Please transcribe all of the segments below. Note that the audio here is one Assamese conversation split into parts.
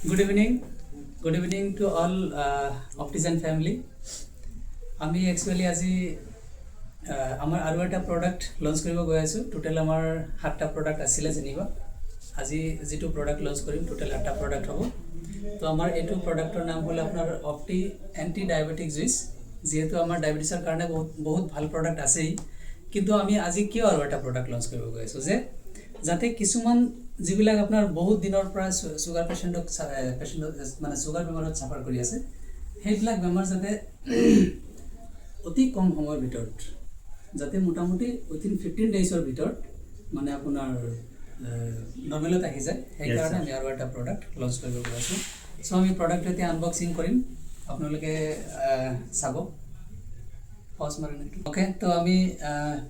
Good evening to all Optician family. আমি actually আজি আমাৰ আৰু এটা প্ৰডাক্ট লঞ্চ কৰিব গৈ আছো। টোটাল আমাৰ 7টা প্ৰডাক্ট আছিল যেনিবা। আজি যেটো প্ৰডাক্ট লঞ্চ কৰিম টোটাল 8টা প্ৰডাক্ট হ'ব। তো আমাৰ এটো প্ৰডাক্টৰ নাম হ'ল আপোনাৰ অপটি এন্টি ডায়াবেটিক জুইচ। যেহেতু আমাৰ ডায়াবেটিছৰ কাৰণে বহুত ভাল প্ৰডাক্ট আছেই, কিন্তু আমি আজি কিয় আৰু এটা প্ৰডাক্ট লঞ্চ কৰিব গৈ আছো যে যাতে কিছুমান যিবিলাক আপোনাৰ বহুত দিনৰ পৰা সুগাৰ পেশেন্ট মানে সুগাৰ বেমাৰত সাফাৰ কৰি আছে, সেইবিলাক বেমাৰ যাতে অতি কম সময়ৰ ভিতৰত যাতে মোটামুটি উইথিন 15 ডেজৰ ভিতৰত মানে আপোনাৰ নৰ্মেলত আহি যায়, সেইকাৰণে আমি আৰু এটা প্ৰডাক্ট লঞ্চ কৰিব গৈ আছো। সো আমি প্ৰডাক্ট এতিয়া আনবক্সিং কৰিম, আপোনালোকে চাব। পজ মাৰিম। ওকে, তো আমি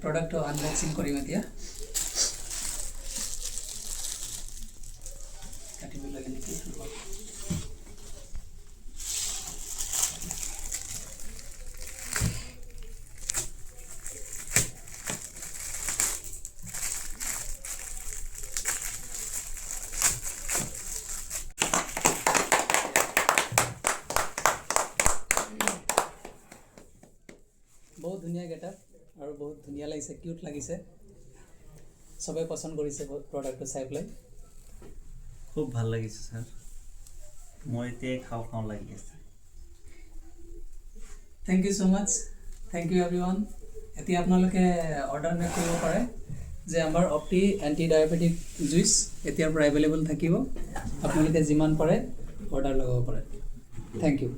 প্ৰডাক্টটো আনবক্সিং কৰিম এতিয়া। কাটিব লাগে নেকি? বহুত ধুনীয়া গেটআপ আৰু বহুত ধুনীয়া লাগিছে, কিউট লাগিছে। সবে পছন্দ কৰিছে প্ৰডাক্টটো চাই পেলাই। খুব ভাল লাগিছে স্যার, মই এতিয়া খাওঁ লাগি আছে। থেংক ইউ সো মাচ, থেংক ইউ এভৰিওয়ান। এতিয়া আপোনালোকে অৰ্ডাৰ মেক কৰিব পাৰে যে আমাৰ অপটি এন্টি ডায়াবেটিক জুইচ এতিয়াৰ পৰা এভেইলেবল থাকিব। আপোনালোকে যিমান পাৰে অৰ্ডাৰ লগাব পাৰে। Thank U.